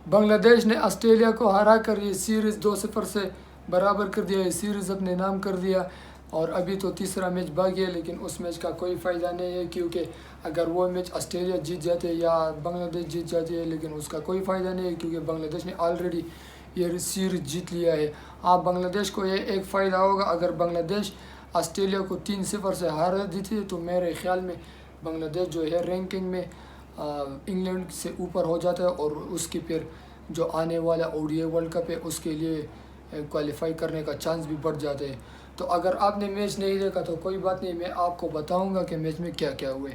بنگلہ دیش نے آسٹریلیا کو ہرا کر یہ سیریز 2-0 سے برابر کر دیا، یہ سیریز اپنے نام کر دیا، اور ابھی تو تیسرا میچ باقی ہے، لیکن اس میچ کا کوئی فائدہ نہیں ہے، کیونکہ اگر وہ میچ آسٹریلیا جیت جاتے یا بنگلہ دیش جیت جاتی ہے، لیکن اس کا کوئی فائدہ نہیں ہے، کیونکہ بنگلہ دیش نے آلریڈی یہ سیریز جیت لیا ہے۔ ہاں، بنگلہ دیش کو یہ ایک فائدہ ہوگا، اگر بنگلہ دیش آسٹریلیا کو 3-0 سے ہار دیتی ہے تو میرے خیال میں بنگلہ دیش جو ہے رینکنگ میں انگلینڈ سے اوپر ہو جاتا ہے، اور اس کی پھر جو آنے والا ODI ورلڈ کپ ہے اس کے لیے کوالیفائی کرنے کا چانس بھی بڑھ جاتے ہیں۔ تو اگر آپ نے میچ نہیں دیکھا تو کوئی بات نہیں، میں آپ کو بتاؤں گا کہ میچ میں کیا کیا ہوئے۔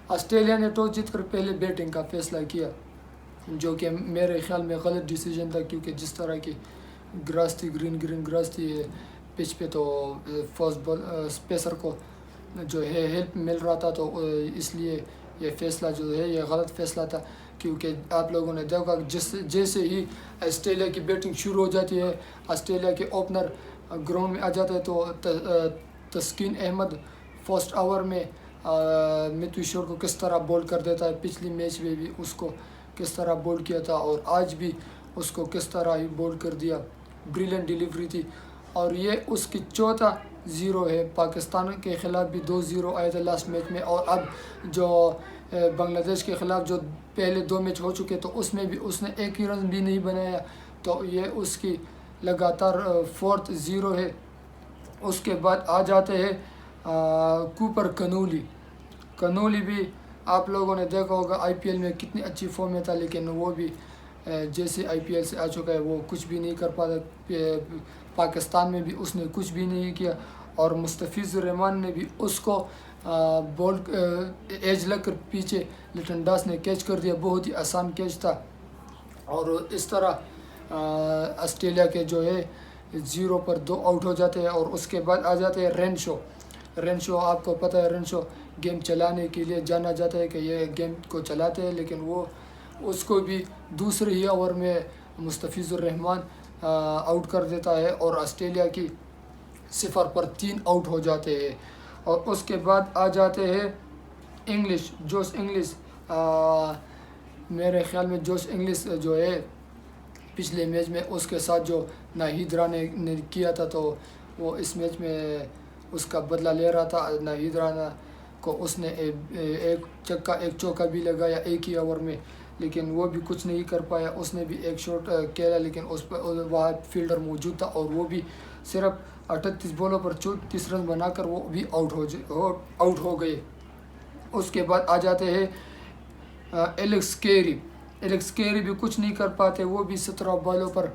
آسٹریلیا نے ٹاس جیت کر پہلے بیٹنگ کا فیصلہ کیا، جو کہ میرے خیال میں غلط ڈیسیجن تھا، کیونکہ جس طرح کی گراس تھی، گرین گراس تھی پچ پہ، تو فاسٹ بال اسپیسر کو جو ہے ہیلپ مل رہا تھا، تو اس لیے یہ فیصلہ جو ہے یہ غلط فیصلہ تھا، کیونکہ آپ لوگوں نے دیکھا جیسے ہی آسٹریلیا کی بیٹنگ شروع ہو جاتی ہے، آسٹریلیا کے اوپنر گراؤنڈ میں آ جاتا ہے، تو تسکین احمد فرسٹ اوور میں متو ایشور کو کس طرح بول کر دیتا ہے، پچھلی میچ میں بھی اس کو کس طرح بول کیا تھا، اور آج بھی اس کو کس طرح ہی بول کر دیا، بریلینٹ ڈیلیوری تھی، اور یہ اس کی چوتھا 0 ہے۔ پاکستان کے خلاف بھی 2-0 آئے تھے لاسٹ میچ میں، اور اب جو بنگلہ دیش کے خلاف جو پہلے 2 میچ ہو چکے تو اس میں بھی اس نے ایک ہی رن بھی نہیں بنایا، تو یہ اس کی لگاتار 4تھ 0 ہے۔ اس کے بعد آ جاتے ہیں کوپر کنولی بھی آپ لوگوں نے دیکھا ہوگا IPL میں کتنی اچھی فارم میں تھا، لیکن وہ بھی جیسے IPL سے آ چکا ہے وہ کچھ بھی نہیں کر پاتا، پاکستان میں بھی اس نے کچھ بھی نہیں کیا، اور مستفیض الرحمان نے بھی اس کو بال ایج لگ کر پیچھے لٹن داس نے کیچ کر دیا، بہت ہی آسان کیچ تھا، اور اس طرح آسٹریلیا کے جو ہے 0 پر 2 آؤٹ ہو جاتے ہیں، اور اس کے بعد آ جاتے ہیں رین شو آپ کو پتہ ہے رین شو گیم چلانے کے لیے جانا جاتا ہے، کہ یہ گیم کو چلاتے ہیں، لیکن وہ اس کو بھی دوسرے ہی اوور میں مستفیض الرحمان آؤٹ کر دیتا ہے، اور آسٹریلیا کی 0 پر 3 آؤٹ ہو جاتے ہیں۔ اور اس کے بعد آ جاتے ہیں جوش انگلش، میرے خیال میں جوش انگلش جو ہے پچھلے میچ میں اس کے ساتھ جو ناہید رانا نے کیا تھا، تو وہ اس میچ میں اس کا بدلہ لے رہا تھا۔ ناہید رانا کو اس نے ایک چوکا بھی لگایا ایک ہی اوور میں، لیکن وہ بھی کچھ نہیں کر پایا، اس نے بھی ایک شاٹ کھیلا، لیکن اس پر وہاں فیلڈر موجود تھا، اور وہ بھی صرف 38 بالوں پر 34 رن بنا کر وہ بھی آؤٹ ہو گئے۔ اس کے بعد آ جاتے ہیں ایلیکس کیری بھی کچھ نہیں کر پاتے، وہ بھی 17 بالوں پر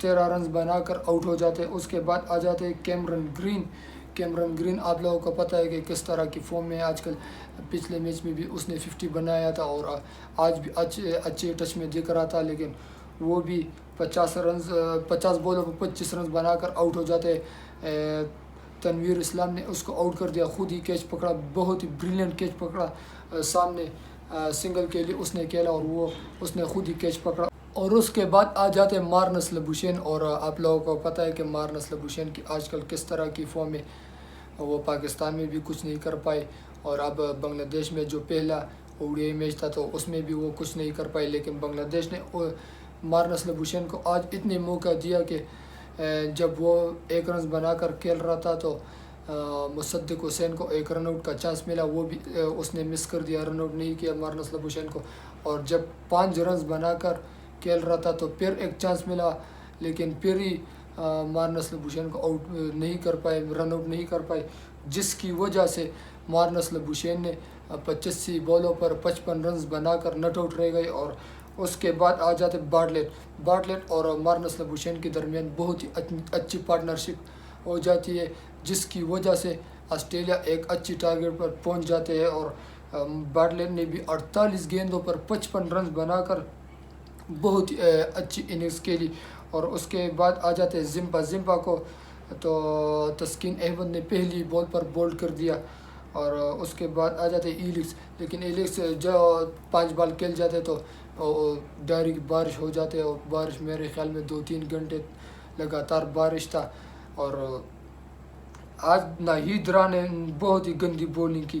13 رنز بنا کر آؤٹ ہو جاتے ہیں۔ اس کے بعد آ جاتے ہیں کیمرن گرین آپ لوگوں کو پتہ ہے کہ کس طرح کی فارم میں آج کل، پچھلے میچ میں بھی اس نے 50 بنایا تھا، اور آج بھی اچھے ٹچ میں دکھ رہا تھا، لیکن وہ بھی 50 بالوں پر 25 رنز بنا کر آؤٹ ہو جاتے ہیں۔ تنویر اسلام نے اس کو آؤٹ کر دیا، خود ہی کیچ پکڑا، بہت ہی بریلینٹ کیچ پکڑا، سامنے سنگل کے لیے اس نے کھیلا، اور اس نے خود ہی کیچ پکڑا۔ اور اس کے بعد آ جاتے ہیں مارنس لبوشین، اور آپ لوگوں کو پتہ ہے کہ مارنس لبوشین کی آج کل کس طرح کی فارم ہے، وہ پاکستان میں بھی کچھ نہیں کر پائے، اور اب بنگلہ دیش میں جو پہلا ODI میچ تھا تو اس میں بھی وہ کچھ نہیں کر پائے، لیکن بنگلہ دیش نے مارنس لبوشین کو آج اتنے موقع دیا کہ جب وہ 1 رنز بنا کر کھیل رہا تھا تو مصدق حسین کو 1 رن آؤٹ کا چانس ملا، وہ بھی اس نے مس کر دیا، رن آؤٹ نہیں کیا مارنس لبوشین کو، اور جب 5 رنز بنا کر کھیل رہا تھا تو پھر ایک چانس ملا، لیکن پھر ہی مارنس لبوشین کو آؤٹ نہیں کر پائے، رن آؤٹ نہیں کر پائے، جس کی وجہ سے مارنس لبوشین نے 85 بالوں پر 55 رنز بنا کر نٹ آؤٹ رہ گئے۔ اور اس کے بعد آ جاتے بارٹلیٹ اور مارنس لبوشین کے درمیان بہت ہی اچھی پارٹنرشپ ہو جاتی ہے، جس کی وجہ سے آسٹریلیا ایک اچھی ٹارگیٹ پر پہنچ جاتے ہیں، اور بارٹلیٹ نے بھی 48 گیندوں پر 55 رنز بنا کر بہت ہی اچھی اننگز کھیلی۔ اور اس کے بعد آ جاتے ہیں زمپا کو تو تسکین احمد نے پہلی بال پر بولڈ کر دیا، اور اس کے بعد آ جاتے ہیں لیکن ایلکس جو 5 بال کھیل جاتے تو ڈائریکٹ بارش ہو جاتے، اور بارش میرے خیال میں 2-3 گھنٹے لگاتار بارش تھا، اور آج ناہید رانا نے بہت ہی گندی بولنگ کی،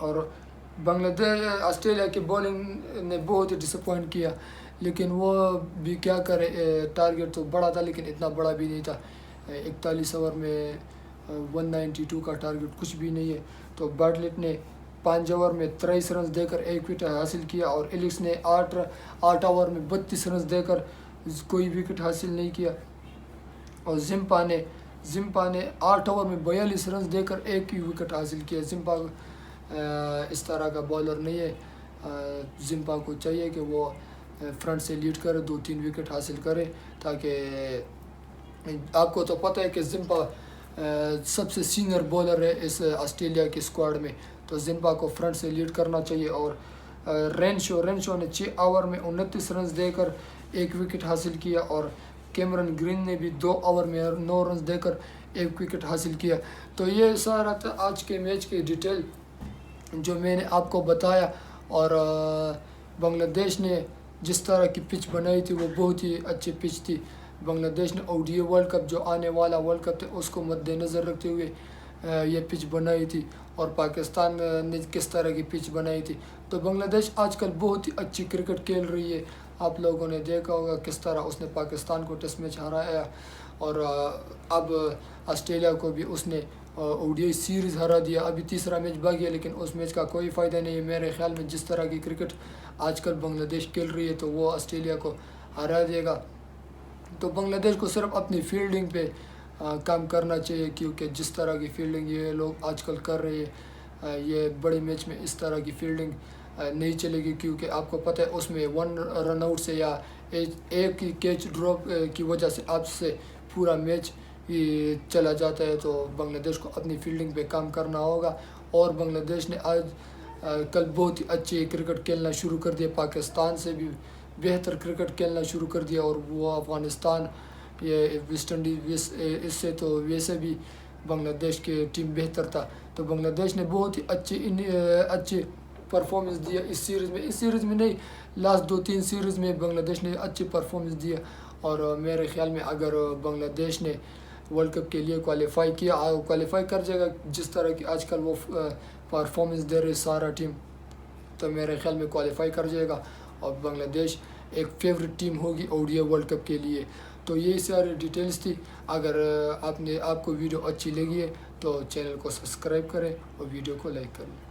اور بنگلہ آسٹریلیا کی بولنگ نے بہت ہی ڈسپوائنٹ کیا، لیکن وہ بھی کیا کرے، ٹارگیٹ تو بڑا تھا لیکن اتنا بڑا بھی نہیں تھا، 41 اوور میں 192 کا ٹارگیٹ کچھ بھی نہیں ہے۔ تو باٹلٹ نے 5 اوور میں 23 رنز دے کر 1 وکٹ حاصل کیا، اور ایلکس نے 8 اوور میں 32 رنز دے کر کوئی وکٹ حاصل نہیں کیا، اور زمپا نے 8 اوور میں 42 رنز دے کر 1 ہی وکٹ حاصل کیا۔ زمپا اس طرح کا بالر نہیں ہے، زمپا کو چاہیے کہ وہ فرنٹ سے لیڈ کرے، 2-3 وکٹ حاصل کرے، تاکہ آپ کو تو پتہ ہے کہ زمپا سب سے سینئر بولر ہے اس آسٹریلیا کے اسکواڈ میں، تو زمپا کو فرنٹ سے لیڈ کرنا چاہیے۔ اور رینشو نے 6 اوور میں 29 رنز دے کر 1 وکٹ حاصل کیا، اور کیمرن گرین نے بھی 2 اوور میں 9 رنز دے کر 1 وکٹ حاصل کیا۔ تو یہ سارا تھا آج کے میچ کی ڈیٹیل جو میں نے آپ کو بتایا، اور بنگلہ دیش نے جس طرح کی پچ بنائی تھی وہ بہت ہی اچھی پچ تھی۔ بنگلہ دیش نے O D a world cup جو آنے والا ورلڈ کپ تھا اس کو مد نظر رکھتے ہوئے یہ پچ بنائی تھی، اور پاکستان نے کس طرح کی پچ بنائی تھی۔ تو بنگلہ دیش آج کل بہت ہی اچھی کرکٹ کھیل رہی ہے، آپ لوگوں نے دیکھا ہوگا کس طرح اس نے پاکستان کو ٹیسٹ میچ ہرایا، اور اب آسٹریلیا کو بھی اس نے او ڈی آئی سیریز ہرا دیا۔ ابھی تیسرا میچ باقی ہے، لیکن اس میچ کا کوئی فائدہ نہیں ہے میرے خیال میں۔ جس طرح کی کرکٹ آج کل بنگلہ دیش کھیل رہی ہے تو وہ آسٹریلیا کو ہرا دے گا۔ تو بنگلہ دیش کو صرف اپنی فیلڈنگ پہ کام کرنا چاہیے، کیونکہ جس طرح کی فیلڈنگ یہ لوگ آج کل کر رہے ہیں، یہ بڑے میچ میں اس طرح کی فیلڈنگ نہیں چلے گی، کیونکہ آپ کو پتہ ہے اس میں 1 رن آؤٹ سے یا ایک ہی کیچ ڈراپ کی وجہ سے آپ سے پورا میچ چلا جاتا ہے۔ تو بنگلہ دیش کو اپنی فیلڈنگ پہ کام کرنا ہوگا، اور بنگلہ دیش نے کل بہت ہی اچھی کرکٹ کھیلنا شروع کر دیا، پاکستان سے بھی بہتر کرکٹ کھیلنا شروع کر دیا، اور وہ افغانستان یہ ویسٹ انڈیز اس سے تو ویسے بھی بنگلہ دیش کی ٹیم بہتر تھا۔ تو بنگلہ دیش نے بہت ہی اچھی پرفارمنس دیا اس سیریز میں نہیں، لاسٹ 2-3 سیریز میں بنگلہ دیش نے اچھی پرفارمنس دیا، اور میرے خیال میں اگر بنگلہ دیش نے ورلڈ کپ کے لیے کوالیفائی کر جائے گا، جس طرح کی آج کل وہ پرفارمنس دے رہے سارا ٹیم، تو میرے خیال میں کوالیفائی کر جائے گا، اور بنگلہ دیش ایک فیورٹ ٹیم ہوگی O D a world cup کے لیے۔ تو یہی ساری ڈیٹیلز تھی۔ اگر آپ کو ویڈیو اچھی لگی ہے تو چینل کو سبسکرائب کریں اور ویڈیو کو لائک کریں۔